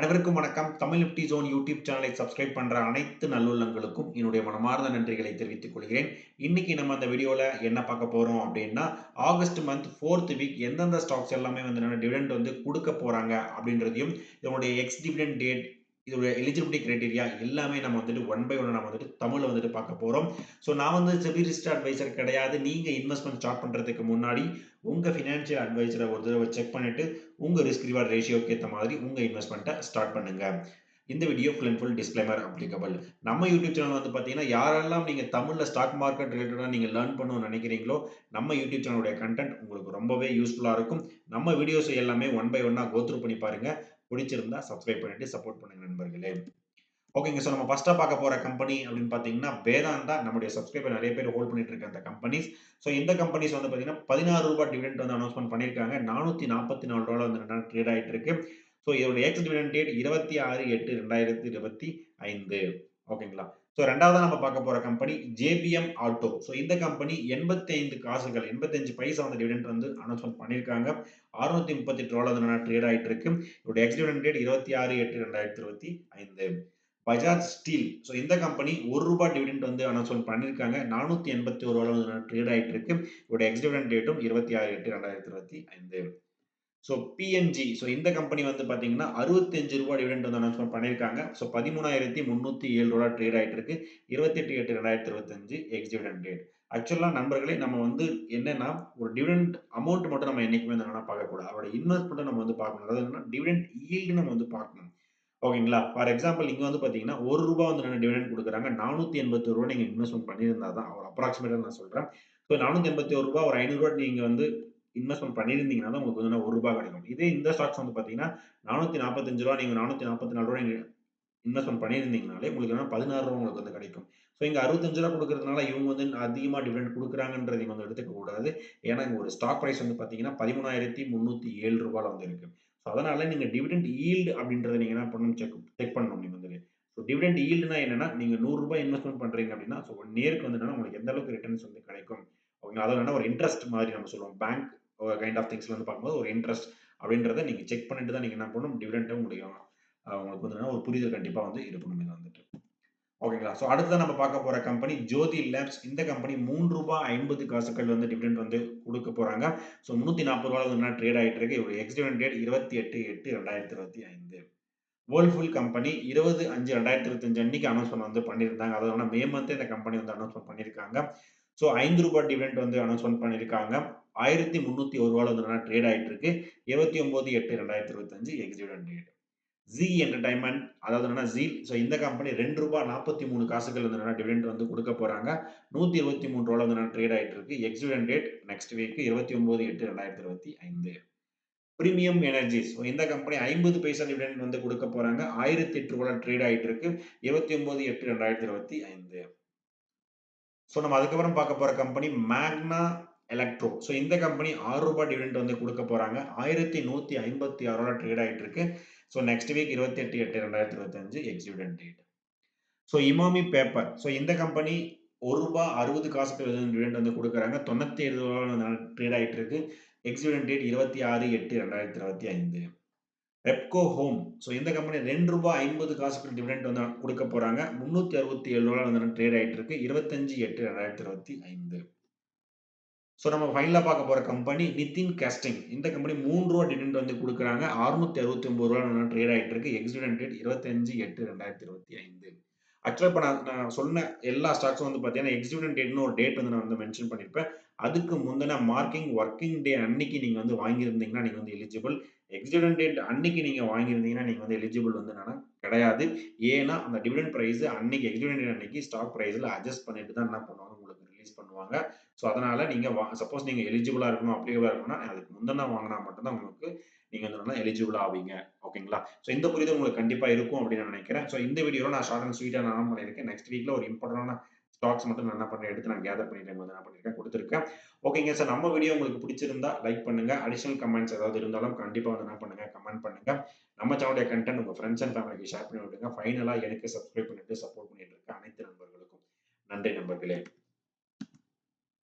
அனைவருக்கும் வணக்கம். Tamil Nifty zone YouTube சேனலை சப்ஸ்கிரைப் பண்ற அனைத்து நல்லுள்ளங்களுக்கும் என்னுடைய மனமார்ந்த நன்றிகளை தெரிவித்துக் கொள்கிறேன். இன்னைக்கு நம்ம அந்த வீடியோல என்ன பார்க்க போறோம் அப்படின்னா, ஆகஸ்ட் மந்த் 4த் வீக் எந்தெந்த ஸ்டாக்ஸ் எல்லாமே வந்து டிவிடெண்ட் வந்து குடுக்க போறாங்க அப்படின்றதையும், இதனுடைய எக்ஸ் டிவிடெண்ட் டேட், இதோட எலிஜிபிலிட்டி கிரைட்டீரியா எல்லாமே நம்ம வந்துட்டு ஒன் பை ஒன்னா நம்ம வந்துட்டு தமிழ்ல வந்துட்டு பார்க்க போறோம். ஸோ நான் வந்து செபி ரிஜிஸ்டர்ட் அட்வைசர் கிடையாது. நீங்க இன்வெஸ்ட்மென்ட் ஸ்டார்ட் பண்றதுக்கு முன்னாடி உங்க ஃபினான்ஷியல் அட்வைசரை ஒரு தடவை செக் பண்ணிட்டு உங்க ரிஸ்க் ரிவார்ட் ரேஷியோக்கு ஏத்த மாதிரி உங்க இன்வெஸ்ட்மென்ட்ட ஸ்டார்ட் பண்ணுங்க. இந்த video full and full disclaimer applicable. நம்ம யூடியூப் சேனல் வந்து பார்த்தீங்கன்னா, யாரெல்லாம் நீங்க தமிழ்ல ஸ்டாக் மார்க்கெட் ரிலேட்டடா நீங்க லேர்ன் பண்ணணும்னு நினைக்கிறீங்களோ, நம்ம யூடியூப் சேனலுடைய கன்டென்ட் உங்களுக்கு ரொம்பவே யூஸ்ஃபுல்லா இருக்கும். நம்ம வீடியோஸ் எல்லாமே ஒன் பை ஒன்னா கோ த்ரூ பண்ணி பாருங்க. பிடிச்சிருந்தா சப்ஸ்கிரைப் பண்ணிட்டு சப்போர்ட் பண்ணுங்க நண்பர்களே. ஓகேங்க. ஸோ நம்ம ஃபர்ஸ்ட்டா பார்க்க போற கம்பெனி அப்படின்னு பார்த்தீங்கன்னா, வேதாந்தா. நம்முடைய சப்ஸ்கிரைபர் நெறைய பேர் ஹோல்ட் பண்ணிட்டு இருக்க அந்த கம்பெனிஸ். ஸோ இந்த கம்பெனிஸ் வந்து பார்த்தீங்கன்னா, ரூ. 16 டிவிடெண்ட் வந்து அனௌன்ஸ்மென்ட் பண்ணியிருக்காங்க. ரூ. 444 வந்து ட்ரேட் ஆயிட்டு இருக்கு. ஸோ இதோட எக்ஸ் டிவிடெண்ட் டேட் 26/8/2025. ஓகேங்களா. ஸோ 2வதா நம்ம பார்க்க போற கம்பெனி ஜேபிஎம் ஆட்டோ. ஸோ இந்த கம்பெனி 85 காசுகள் 85 பைசா வந்து டிவிடெண்ட் வந்து அனௌன்ஸ்மென்ட் பண்ணியிருக்காங்க. ரூ. 638 வந்து ட்ரேட் ஆயிட்டு இருக்கு. இதோட ex dividend date 26/8/2025. Bajaj steel. So இந்த கம்பெனி ரூ. 1 டிவிடெண்ட் வந்து அனௌன்ஸ்மென்ட் பண்ணியிருக்காங்க. ரூ. 481 வந்து ட்ரேட் ஆயிட்டு இருக்கு. இதோட எக்ஸ் டிவிடெண்ட் டேட்டும் 26/8/2025. So PNG. ஸோ இந்த கம்பெனி வந்து பார்த்தீங்கன்னா, ரூ. 65 டிவிடெண்ட் வந்து அனௌன்ஸ்மென்ட் பண்ணியிருக்காங்க. ஸோ ரூ. 13,307 ட்ரேட் ஆயிட்டு இருக்கு. 28/8/2025 எக்ஸ் டிவிடெண்ட் டேட். ஆக்சுவலா நண்பர்களே, நம்ம வந்து என்னன்னா, ஒரு டிவிடெண்ட் அமௌண்ட் மட்டும் நம்ம என்னைக்குமே வந்து என்னன்னா பார்க்கக்கூடாது. அதோட இன்வெஸ்ட்மென்ட்ட நம்ம வந்து பார்க்கணும். அதாவது என்னன்னா, டிவிடெண்ட் ஈல்டு நம்ம வந்து பார்க்கணும். ஓகேங்களா. ஃபார் எக்ஸாம்பிள் இங்க வந்து பார்த்தீங்கன்னா, ரூ. 1 வந்து டிவிடெண்ட் குடுக்குறாங்க. ரூ. 481 நீங்க இன்வெஸ்ட்மென்ட் பண்ணியிருந்தா தான், ஒரு அப்ராக்ஸிமேட்டா நான் சொல்றேன். ஸோ ரூ. 481 ஒரு ரூ. 500 நீங்க வந்து இன்வெஸ்ட்மென்ட் பண்ணியிருந்தீங்கன்னா தான் உங்களுக்கு வந்து ரூ. 1 கிடைக்கும். இதே இந்த ஸ்டாக்ஸ் வந்து பார்த்தீங்கன்னா, ரூ. 445 நீங்க ரூ. 444 நீங்க இன்வெஸ்ட்மென்ட் பண்ணியிருந்தீங்கனாலே உங்களுக்கு என்னன்னா ரூ. 16 உங்களுக்கு வந்து கிடைக்கும். ஸோ இங்க ரூ. 65 குடுக்குறதுனால இவங்க வந்து அதிகமா டிவிடெண்ட் குடுக்குறாங்கன்றத நீங்க வந்து எடுத்துக்க கூடாது. ஏன்னா இங்க ஒரு ஸ்டாக் பிரைஸ் வந்து பார்த்தீங்கன்னா, ரூ. 13,307 வந்து இருக்கு. ஸோ அதனால நீங்க டிவிடெண்ட் ஈல்ட் அப்படின்றத நீங்க என்ன பண்ணணும் செக் செக் பண்ணணும் நீங்க வந்து. ஸோ டிவிடெண்ட் ஈல்டுனா என்னன்னா, நீங்க ரூ. 100 இன்வெஸ்ட்மென்ட் பண்றீங்க அப்படின்னா, ஸோ 1 இயர்க்கு வந்து என்னன்னா உங்களுக்கு எந்த அளவுக்கு ரிட்டர்ன்ஸ் வந்து கிடைக்கும். ஓகேங்களா. அது என்னன்னா ஒரு இன்ட்ரஸ்ட் மாதிரி நம்ம சொல்லுவோம். பேங்க் கைண்ட் ஆஃப் திங்ஸ்ல வந்து பார்க்கும்போது ஒரு இன்ட்ரஸ்ட் அப்படின்றத நீங்க செக் பண்ணிட்டு தான் நீங்க என்ன பண்ணணும் டிவிடெண்ட்ட உங்களுக்கு உங்களுக்கு வந்து என்னன்னா ஒரு புரிதல் கண்டிப்பா வந்து இருக்கணும் இது வந்துட்டு. ஓகேங்களா. ஸோ அடுத்ததா நம்ம பார்க்க போற கம்பெனி ஜோதி லேப்ஸ். இந்த கம்பெனி ரூ. 3.50 வந்து டிவிடெண்ட் வந்து குடுக்க போறாங்க. ஸோ ரூ. 340 வந்து ட்ரேட் ஆயிட்டு இருக்கு. இவருடைய X dividend date 28/8/2025. Whirlpool company 20/5/2025 அன்னைக்கு அனௌன்ஸ்மென்ட் வந்து பண்ணியிருந்தாங்க. அதாவது மே மந்த்தே இந்த கம்பெனி வந்து அனௌன்ஸ்மென்ட் பண்ணியிருக்காங்க. ஸோ ரூ. 5 டிவிடெண்ட் வந்து அனௌன்ஸ்மென்ட் பண்ணியிருக்காங்க. ரூ. 1301 வந்து ட்ரேட் ஆயிட்டு இருக்கு. 29/8/2025 எக்ஸ் டிவிடெண்ட் டேட். ஜீ என்டர்டெயின்மென்ட், அதாவது என்னன்னா ஜீல். ஸோ இந்த கம்பெனி ரூ. 2.43 வந்து என்னன்னா டிவிடெண்ட் வந்து குடுக்க போறாங்க. ரூ. 123 வந்து ட்ரேட் ஆயிட்டு இருக்கு. X dividend date next week 29/8/2025. Premium energies. So இந்த கம்பெனி 50 பைசா டிவிடெண்ட் வந்து குடுக்க போறாங்க. ரூ. 1008 ட்ரேட் ஆயிட்டு இருக்கு. 29/8/2025. ஸோ நம்ம அதுக்கப்புறம் பார்க்க போற கம்பெனி மேக்னா எலக்ட்ரோ. ஸோ இந்த கம்பெனி ரூ. 6 டிவிடெண்ட் வந்து குடுக்க போறாங்க. 1156 ட்ரேட் ஆயிட்டு இருக்கு. So next week 28/8/2025 X dividend date. So Emami paper. So இந்த கம்பெனி ரூ. 1.60 டிவிடெண்ட் வந்து குடுக்குறாங்க. ரூ. 97 ட்ரேட் ஆயிட்டு இருக்கு. X dividend date 26/8/2025. Repco home. So இந்த கம்பெனி ரூ. 2.50 டிவிடெண்ட் வந்து குடுக்க போறாங்க. ரூ. 367 வந்து ட்ரேட் ஆயிட்டு இருக்கு. 25/8/2025. ஸோ நம்ம ஃபைனலா பார்க்க போற கம்பெனி நிதின் கேஸ்டிங். இந்த கம்பெனி ரூ. 3 டிவிடெண்ட் வந்து குடுக்குறாங்க. ரூ. 669 ட்ரேட் ஆயிட்டு இருக்கு. X dividend date 25/8/2025. ஆக்சுவலா இப்ப நான் நான் சொன்ன எல்லா ஸ்டாக்ஸும் வந்து பார்த்தீங்கன்னா, எக்ஸ் டிவிடெண்ட் டேட்ன்னு ஒரு டேட் வந்து நான் வந்து மென்ஷன் பண்ணியிருப்பேன். அதுக்கு முந்தின மார்க்கிங் வொர்க்கிங் டே அன்னைக்கு நீங்க வந்து வாங்கியிருந்தீங்கன்னா, நீங்க வந்து எலிஜிபிள். எக்ஸ் டிவிடெண்ட் டேட் அன்னைக்கு நீங்க வாங்கியிருந்தீங்கன்னா, நீங்க வந்து எலிஜிபிள் வந்து என்னன்னா கிடையாது. ஏன்னா, அந்த டிவிடெண்ட் பிரைஸ் அன்னைக்கு எக்ஸ் டிவிடெண்ட் டேட் அன்னைக்கு ஸ்டாக் பிரைஸ்ல அட்ஜஸ்ட் பண்ணிட்டு தான் என்ன பண்ணுவாங்க, உங்களுக்கு ரிலீஸ் பண்ணுவாங்க. ஸோ அதனால நீங்க சப்போஸ் நீங்க எலிஜிபிளா இருக்கணும், அப்ளிகபிளா இருக்கணும்னா, அதுக்கு முந்தின வாங்குனா மட்டும் தான் உங்களுக்கு நீங்க வந்து என்னன்னா எலிஜிபிள் ஆவீங்க. ஓகேங்களா? ஸோ இந்த புரிதல் உங்களுக்கு கண்டிப்பா இருக்கும் அப்படின்னு நான் நினைக்கிறேன். ஸோ இந்த வீடியோல நான் ஷார்ட் அண்ட் ஸ்வீட்டா நான் என்ன பண்ணியிருக்கேன், நெக்ஸ்ட் வீக்ல ஒரு இம்பார்ட்டன்டான ஸ்டாக்ஸ் மட்டும் நான் என்ன பண்ணேன், எடுத்து நான் கேதர் பண்ணிட்டு வந்து என்ன பண்ணியிருக்கேன், குடுத்துருக்கேன். ஓகேங்க சார். நம்ம வீடியோ உங்களுக்கு பிடிச்சிருந்தா லைக் பண்ணுங்க. அடிஷனல் கமெண்ட்ஸ் ஏதாவது இருந்தாலும் கண்டிப்பா வந்து என்ன பண்ணுங்க, கமெண்ட் பண்ணுங்க. நம்ம சேனலுடைய கன்டென்ட் உங்க ஃபிரெண்ட்ஸ் அண்ட் ஃபேமிலிக்கு ஷேர் பண்ணி விடுங்க. ஃபைனலா எனக்கு சப்ஸ்கிரைப் பண்ணிட்டு சப்போர்ட் பண்ணிட்டு இருக்க அனைத்து நண்பர்களுக்கும் நன்றி நண்பர்களே.